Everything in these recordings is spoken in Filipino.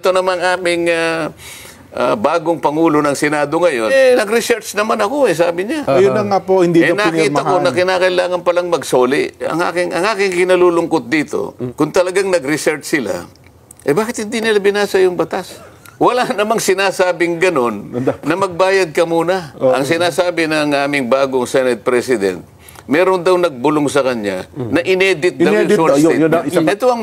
Ito namang aming bagong Pangulo ng Senado ngayon, nag-research naman ako sabi niya. Ayun na nga po, hindi na nakita ko na kinakailangan palang magsoli. Ang aking kinalulungkot dito, kung talagang nag-research sila, bakit hindi nila binasa yung batas? Wala namang sinasabing ganun na magbayad ka muna. Ang sinasabi ng aming bagong Senate President, meron daw nagbulong sa kanya na inedit daw yung short statement. Ito ang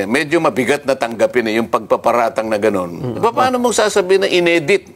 medyo mabigat na tanggapin yung pagpaparatang na gano'n. Paano mong sasabihin na inedit?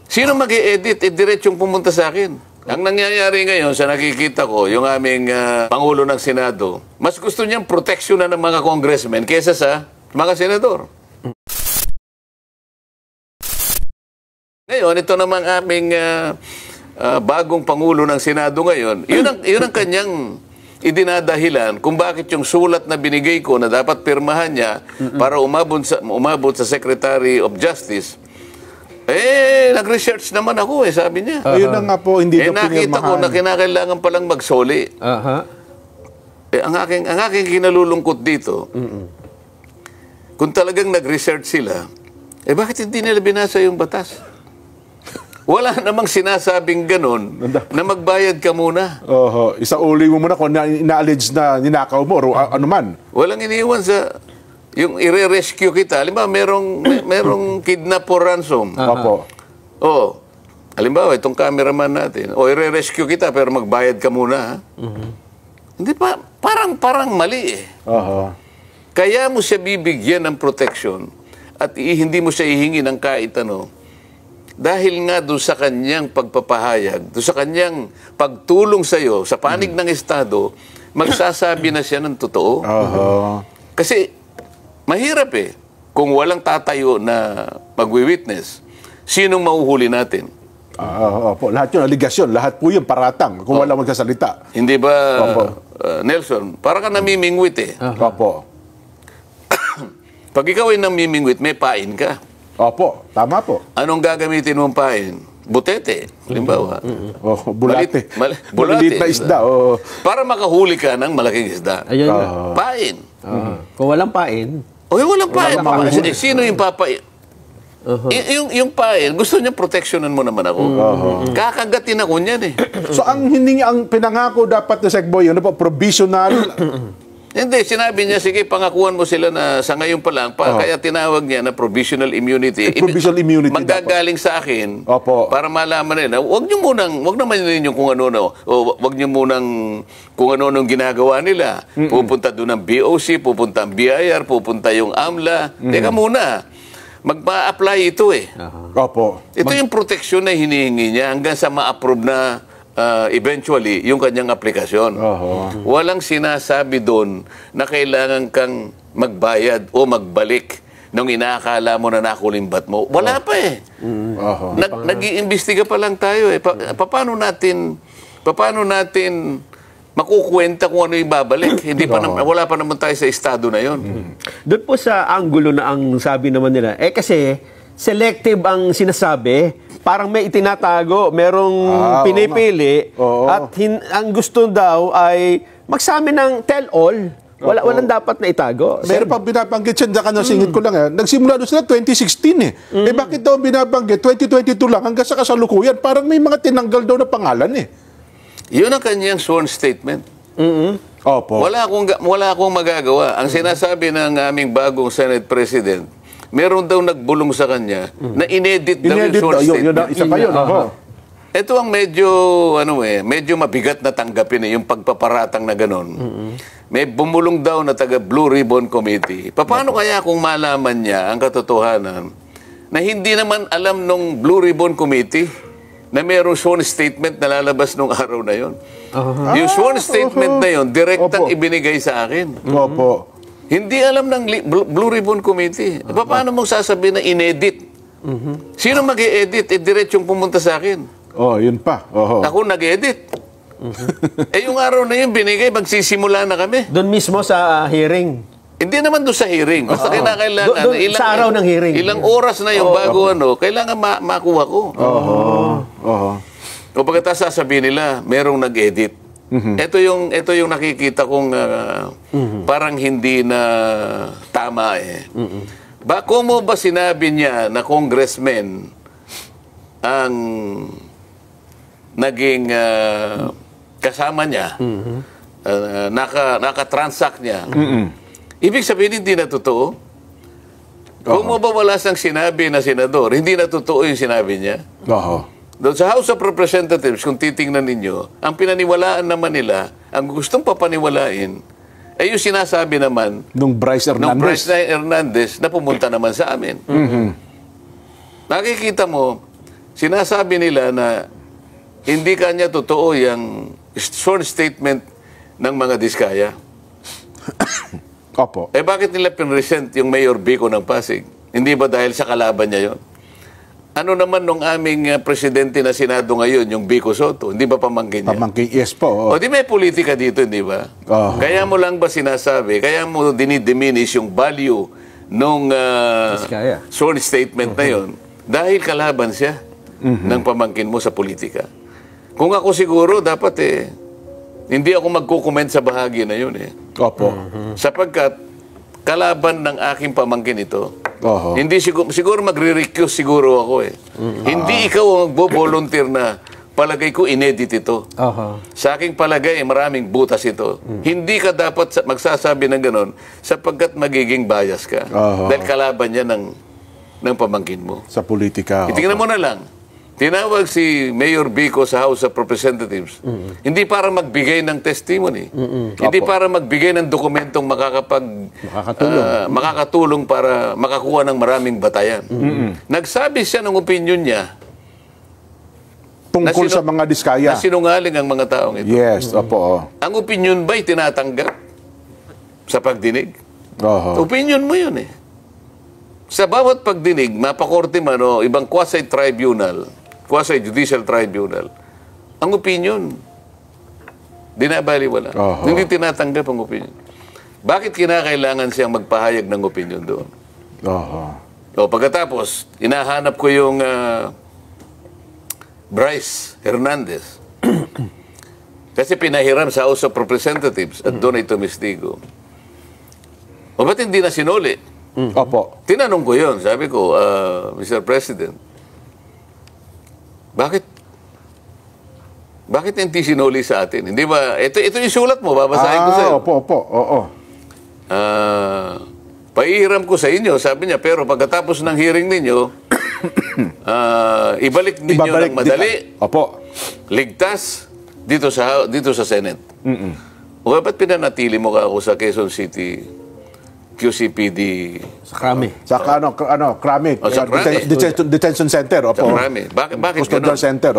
Sino mag-i-edit? Diretsong pumunta sa akin. Ang nangyayari ngayon sa nakikita ko, yung aming Pangulo ng Senado, mas gusto niyang proteksyonan ng mga congressmen kaysa sa mga senador. Ngayon, ito namang aming bagong Pangulo ng Senado ngayon, yun ang kanyang idinadahilan kung bakit yung sulat na binigay ko na dapat pirmahan niya para umabot sa Secretary of Justice, nag-research naman ako sabi niya. Ayun na nga po, hindi na nakita ko na kinakailangan palang magsoli. Ang aking kinalulungkot dito, kung talagang nag-research sila, bakit hindi nila binasa yung batas? Wala namang sinasabing ganun na magbayad ka muna. Isauli mo muna kung ina-allege na ninakaw mo o ano man. Walang iniwan sa yung i-rescue kita. Halimbawa, merong kidnap or ransom. Halimbawa, itong cameraman natin. I-rescue kita pero magbayad ka muna. Hindi pa, parang mali Kaya mo siya bibigyan ng protection at hindi mo siya ihingi ng kahit ano. Dahil nga doon sa kanyang pagpapahayag, doon sa kanyang pagtulong sa iyo, sa panig ng Estado, magsasabi na siya ng totoo. Kasi mahirap kung walang tatayo na magwi-witness, sinong mahuhuli natin? Lahat yun, aligasyon, lahat po yun, paratang, kung walang magsasalita. Hindi ba, Nelson, para ka namimingwit Pag ikaw ay namimingwit, may pain ka. Tama po. Anong gagamitin mong pain? Butete, halimbawa. Bulate. Bulate na isda. Para makahuli ka ng malaking isda. Pain. Kung walang pain. Walang pain. Sino yung papain? Yung pain, gusto niya proteksyonan mo naman ako. Kakagatin ako niyan So ang pinangako dapat na Sekboy, provisional. Hindi, sinabi niya, sige, pangakuan mo sila na sa ngayon pa lang, kaya tinawag niya na provisional immunity. Provisional immunity Manggagaling sa akin, para malaman nila, wag naman ninyo kung ano, wag niyo munang kung ano ginagawa nila. Pupunta doon ang BOC, pupunta ang BIR, pupunta yung AMLA. Teka muna, magpa-apply ito Ito yung proteksyon na hinihingi niya hanggang sa ma-approve na eventually, yung kanyang aplikasyon. Walang sinasabi doon na kailangan kang magbayad o magbalik nung inaakala mo na nakulimbat mo. Wala pa Nag-iimbestiga pa lang tayo Paano natin makukwenta kung ano yung babalik? Wala pa naman tayo sa estado na yon. Doon po sa anggulo na ang sabi naman nila, kasi selective ang sinasabi, parang may itinatago, merong pinipili, at ang gusto daw ay magsabi ng tell-all. Walang dapat na itago. Meron pang binabanggit siya, singit ko lang nagsimula doon sila 2016 bakit daw binabanggit 2022 lang hanggang sa kasalukuyan? Parang may mga tinanggal daw na pangalan Yun ang kanyang sworn statement. Wala akong magagawa. Ang sinasabi ng aming bagong Senate President, meron daw nagbulong sa kanya na inedit daw yung short statement. Isa pa yun. Ito ang medyo mabigat na tanggapin yung pagpaparatang na gano'n. May bumulong daw na taga Blue Ribbon Committee. Paano kaya kung malaman niya ang katotohanan na hindi naman alam nung Blue Ribbon Committee na mayroong sworn statement na lalabas nung araw na yon? Yung sworn statement na yon, direktang ibinigay sa akin. Hindi alam ng Blue Ribbon Committee. Paano mong sasabihin na inedit? Sino mag-i-edit? Diretsong pumunta sa akin. Yun pa. Ako nag-edit. Yung araw na yun, binigay, magsisimula na kami. Doon mismo sa hearing. Hindi naman doon sa hearing. Basta kinakailangan. Sa araw ng hearing. Ilang oras na yung bago kailangan makuha ko. O pagkatapos sasabihin nila, merong nag-edit. Ito yung nakikita kong parang hindi na tama Kung mo ba sinabi niya na congressman ang naging kasama niya, naka-transact niya, ibig sabihin hindi na totoo? Kung mo ba wala siyang sinabi na senador, hindi na totoo yung sinabi niya? Doon sa House of Representatives, kung titingnan ninyo, ang pinaniwalaan naman nila, ang gustong papaniwalain, ay yung sinasabi naman Nung Bryce Hernandez na pumunta naman sa amin. Nakikita mo, sinasabi nila na hindi kanya totoo yung sworn statement ng mga Diskaya. Opo. Bakit nila pinresent yung Mayor Vico ng Pasig? Hindi ba dahil sa kalaban niya yon? Ano naman nung aming presidente na Senado ngayon, yung Vico Soto? Hindi ba pamangkin niya? Pamangkin, yes po. O di may politika dito, hindi ba? Kaya mo lang ba sinasabi, kaya mo dinidiminish yung value nung sworn statement na yon dahil kalaban siya ng pamangkin mo sa politika. Kung ako siguro, dapat hindi ako magkukomment sa bahagi na yun Opo. Sapagkat kalaban ng aking pamangkin ito. Hindi siguro magre-recuse siguro ako Hindi ikaw ang magbo-volunteer na palagay ko inedit ito. Sa aking palagay, maraming butas ito. Hindi ka dapat magsasabi ng ganon sapagkat magiging bias ka. Dahil kalaban niya ng pamangkin mo. Sa politika. Itingnan mo na lang. Tinawag si Mayor Vico sa House of Representatives. Hindi para magbigay ng testimony. Hindi para magbigay ng dokumentong makakatulong para makakuha ng maraming batayan. Nagsabi siya ng opinion niya tungkol sa mga Diskaya. Na sinungaling ang mga taong ito. Yes, opo. Ang opinion ba'y tinatanggap sa pagdinig? Opinion mo yun Sa bawat pagdinig, mapakorte man o ibang quasi-judicial tribunal, ang opinion, dinabaliwala. Hindi tinatanggap ang opinion. Bakit kinakailangan siyang magpahayag ng opinion doon? Pagkatapos, inahanap ko yung Bryce Hernandez. Kasi pinahiram sa House of Representatives at doon ay tumistigo. Ba't hindi na sinuli? Opo. Tinanong ko yun. Sabi ko, Mr. President, bakit hindi sinuli sa atin? Hindi ba? Ito yung sulat mo. Babasahin ko sa'yo. Opo. Paihiram ko sa inyo. Sabi niya, pero pagkatapos ng hearing ninyo, ibalik ninyo ng madali. Opo. Ligtas dito sa Senate. O ba't pinanatili mo ka ako sa Quezon City QCPD? Sa Krami. Sa Krami. Sa Krami. Detention Center. Opo. Sa Krami. Bakit Custodial ganun? Center.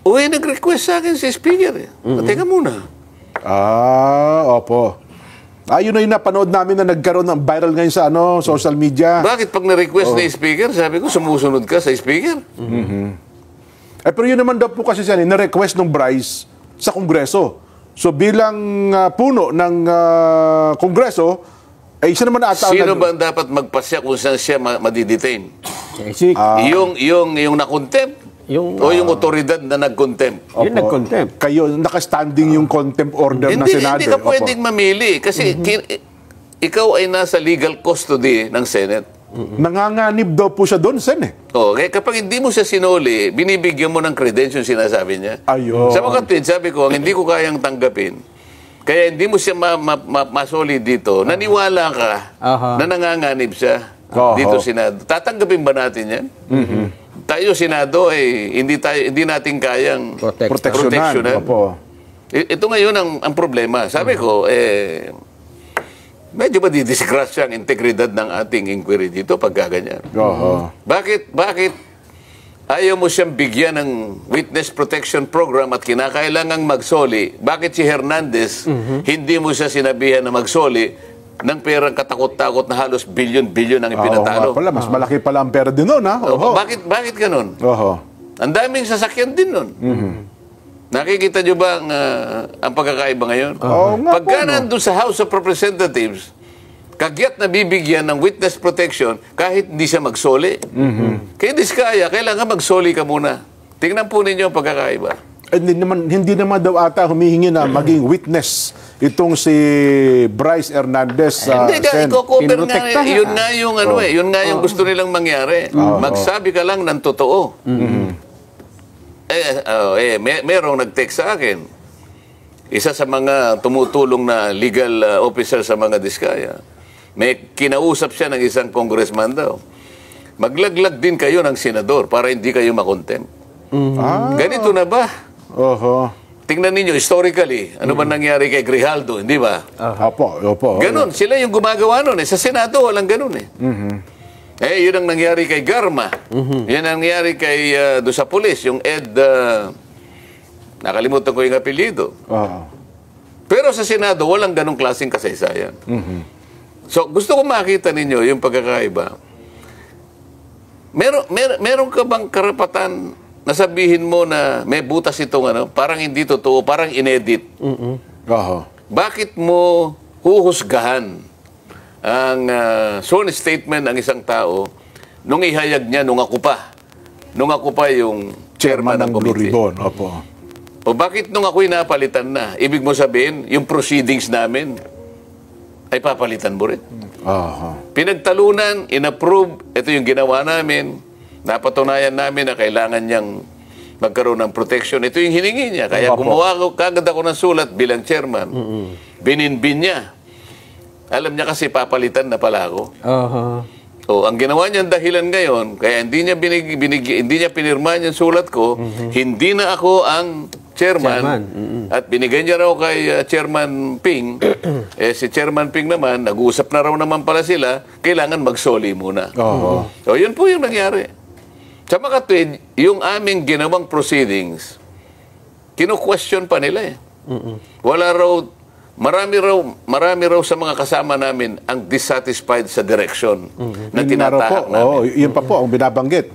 Nag-request sa akin si Speaker. Teka muna. Opo. Yun na yung napanood namin na nagkaroon ng viral ngayon sa social media. Bakit pag na-request ni Speaker, sabi ko, sumusunod ka sa Speaker? Pero yun naman daw po kasi siya, na-request ng Bryce sa Kongreso. So bilang puno ng Kongreso, siya naman ata... Sino ba ang dapat magpasya kung saan siya madidetain? Yung na-contempt? O yung otoridad na nag-contempt? Yung nag-contempt. Kayo, nakastanding yung contempt order ng Senado. Hindi ka pwedeng mamili kasi ikaw ay nasa legal custody ng Senate. Nanganganib daw po siya doon, Sen. Okay, kapag hindi mo siya sinuli, binibigyan mo ng credentials sinasabi niya. Ayun. Sa mga tweet, sabi ko, ang hindi ko kayang tanggapin, kaya hindi mo siya masoli dito, naniwala ka na nanganganib siya dito Senado. Tatanggapin ba natin yan? Tayo Senado hindi natin kayang proteksyonan. Ito ngayon ang problema. Sabi ko, medyo madidisgrasya ang integridad ng ating inquiry dito pag gaganyan. Bakit ayaw mo siyang bigyan ng witness protection program at kinakailangang magsoli? Bakit si Hernandez hindi mo siya sinabihan na magsoli ng perang katakot-takot na halos bilyon-bilyon ang ipinatalo? Mas malaki pala ang pera din nun, ha? Bakit ganun? Ang daming sasakyan din nun. Nakikita nyo ba ang pagkakaiba ngayon? Pagka nandun sa House of Representatives, kagyat na bibigyan ng witness protection kahit hindi siya magsoli. Kaya Diskaya, kailangan magsoli ka muna. Tingnan po ninyo ang pagkakaiba. Hindi naman daw ata humihingi na maging witness itong si Bryce Hernandez. Hindi ka, Sen. i-cover nga. Pinoprotektahan. Yun nga yung, yun nga yung gusto nilang mangyari. Magsabi ka lang ng totoo. Merong nag-text sa akin. Isa sa mga tumutulong na legal officer sa mga Diskaya. May kinausap siya ng isang congressman daw. Maglaglag din kayo ng senador para hindi kayo makontempt. Ganito na ba? Oho. Tingnan ninyo, historically, ano ba nangyari kay Grijaldo, hindi ba? Opo. Ganon, sila yung gumagawa nun. Sa Senado, walang ganon eh. Yun ang nangyari kay Garma. Yun ang nangyari kay, doon sa pulis, yung Ed, nakalimutan ko yung apelyido. Pero sa Senado, walang ganong klaseng kasaysayan. So, gusto ko makita ninyo yung pagkakaiba. Meron ka bang karapatan na sabihin mo na may butas itong parang hindi totoo, parang inedit? Bakit mo huhusgahan ang sworn statement ng isang tao nung ihayag niya nung ako pa yung chairman ng Blue committee? Ribbon. Opo. O bakit nung ako'y napalitan na? Ibig mo sabihin, yung proceedings namin ay papalitan mo rin. Pinagtalunan, inapprove, ito yung ginawa namin, napatunayan namin na kailangan niyang magkaroon ng protection. Ito yung hiningi niya. Kaya gumawa ko, kagad ako ng sulat bilang chairman. Bininbin niya. Alam niya kasi papalitan na pala ako. Ang ginawa niyang dahilan ngayon, kaya hindi niya pinirma yung sulat ko, hindi na ako ang chairman. At binigay niya raw kay Chairman Ping. Si Chairman Ping naman, nag-uusap na raw naman pala sila, kailangan magsoli muna. So, yun po yung nangyari. Sa makatwid, yung aming ginawang proceedings, kinu-question pa nila eh. Marami raw sa mga kasama namin ang dissatisfied sa direction na tinatahak namin. Yun pa po ang binabanggit.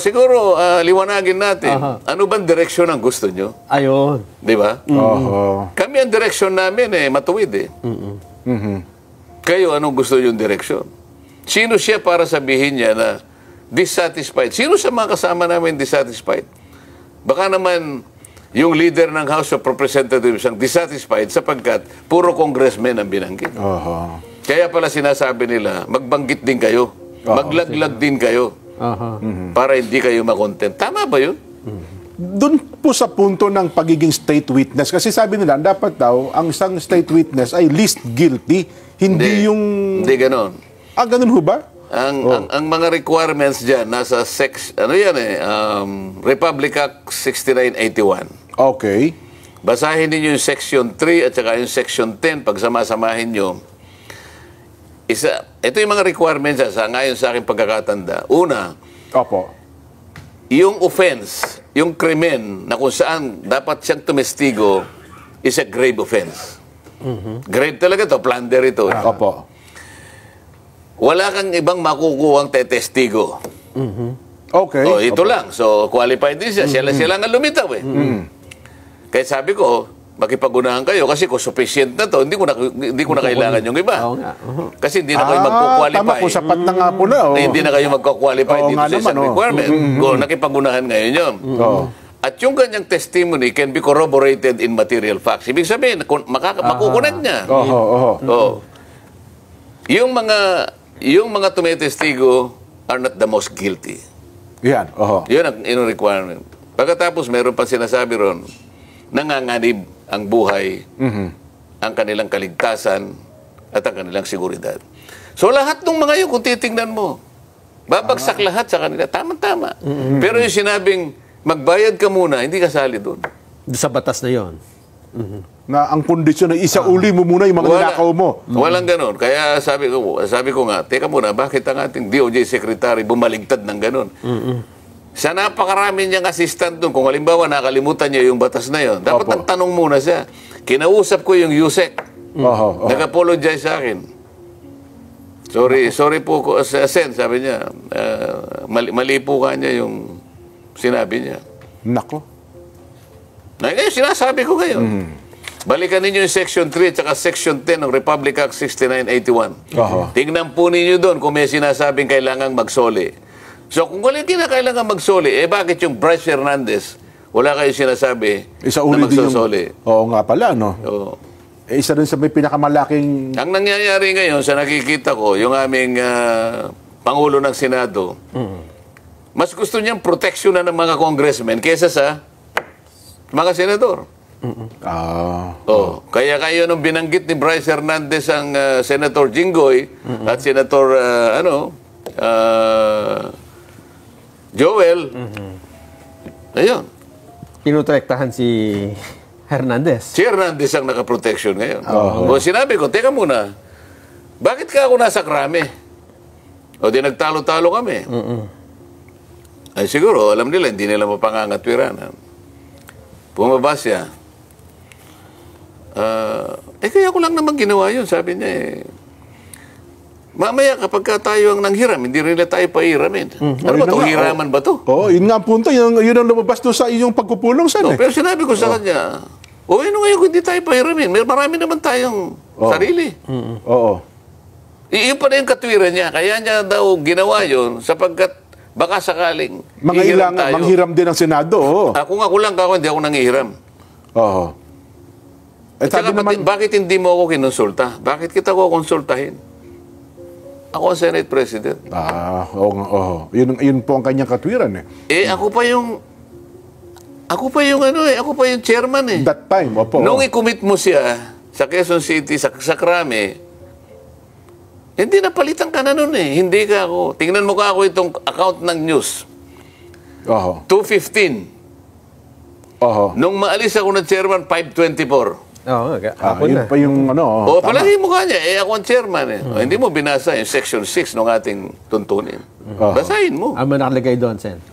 Siguro, liwanagin natin. Ano bang direksyon ang gusto nyo? Ayun. Di ba? Kami ang direksyon namin matuwid eh. Kayo, anong gusto yung direksyon? Sino siya para sabihin niya na dissatisfied? Sino sa mga kasama namin dissatisfied? Baka naman yung leader ng House of Representatives ang dissatisfied sapagkat puro congressmen ang binanggit. Kaya pala sinasabi nila, magbanggit din kayo. Maglaglag din kayo. Para hindi kayo makontent. Tama ba yun? Doon po sa punto ng pagiging state witness, kasi sabi nila, dapat daw, ang isang state witness ay least guilty, hindi yung... Hindi ganon. Ganun ho ba? Ang mga requirements dyan, nasa Republic Act 6981. Okay. Basahin niyo yung Section 3 at saka yung Section 10, pagsama-samahin nyo. Ito yung mga requirements ngayon sa aking pagkakatanda. Una, yung offense, yung krimen na kung saan dapat siyang tumestigo is a grave offense. Grave talaga to, plunder ito. Wala kang ibang makukuhang tetestigo. Okay. Ito lang. So, qualified din siya. Sila nga lumitaw eh. Kaya sabi ko, makipagunahan kayo kasi kung sufficient na to, hindi ko na kailangan yung iba. Kasi hindi na kayo magkukwalify. Tama po, sapat na nga po na. Hindi na kayo magkukwalify dito sa isang requirement. Kung nakipagunahan ngayon yun. At yung kanyang testimony can be corroborated in material facts. Ibig sabihin, makukunan niya. Yung mga tumitestigo are not the most guilty. Yan. Yun ang requirement. Pagkatapos, meron pa sinasabi ron, nanganganib ang buhay, ang kanilang kaligtasan, at ang kanilang seguridad. So lahat ng mga yun, kung titingnan mo, babagsak lahat sa kanila. Tama-tama. Pero yung sinabing, magbayad ka muna, hindi kasali doon. Sa batas na yon. Na ang kondisyon na isauli mo muna yung mga ninakaw mo. Walang ganon. Kaya sabi ko nga, teka muna, bakit ang ating DOJ Secretary bumaligtad ng ganon? Sa napakarami niyang assistant doon, kung halimbawa nakalimutan niya yung batas na yon, dapat nagtanong muna siya. Kinausap ko yung USEC. Nag-apologize sa akin. Sorry po, Sen, sabi niya. Mali po ka niya yung sinabi niya. Nako. Ngayon, sinasabi ko ngayon. Balikan ninyo yung Section 3 at saka Section 10 ng Republic Act 6981. Tingnan po ninyo doon kung may sinasabing kailangang magsoli. So kung wala kinakailangan magsoli, bakit yung Bryce Hernandez, wala kayo sinasabi Isa na uli din yung... magsusoli? Oo nga pala, no? Oo. Isa rin sa may pinakamalaking... Ang nangyayari ngayon sa nakikita ko, yung aming Pangulo ng Senado, mas gusto niyang proteksyonan ng mga congressmen kaysa sa mga senador. Kaya kayo nung binanggit ni Bryce Hernandez ang Senator Jinggoy at Senator Joel, ayun. Pinutektahan si Hernandez. Si Hernandez ang nakaproteksyon ngayon. O sinabi ko, teka muna, bakit ka ako nasa krame? O di nagtalo-talo kami. Ay siguro, alam nila, hindi nila mapangangatwiran. Bumaba siya. Kaya ko lang naman ginawa yun, sabi niya Mamaya kapag tayo ang nanghiram, hindi rin tayo pahiramin. Ano ba ito? Hiraman ba ito? Yun nga ang punto. Yun ang lumabas doon sa iyong pagpupulong, Sen. Pero sinabi ko sa kanya, ano ngayon kung hindi tayo pahiramin? Marami naman tayong sarili. Oo. Iyon pa na yung katwiran niya. Kaya niya daw ginawa yun sapagkat baka sakaling manghiram din ang Senado. Kung ako lang hindi ako nangihiram. Oo. Saka bakit hindi mo ako kinonsulta? Bakit kita ko konsultahin? Ako ang Senate President. Oo. Yun po ang kanyang katwiran ako pa yung chairman That time, opo. Nung i-commit mo siya sa Quezon City, sa Krame, hindi napalitan ka na nun Hindi ka ako. Tingnan mo ka ako itong account ng news. 2:15. Nung maalis ako ng chairman, 5:24. Yun pa yung palagi mo ka niya. Ako ang chairman Hindi mo binasa yung section 6 ng ating tuntunin. Basahin mo. Nakalagay doon, Sen.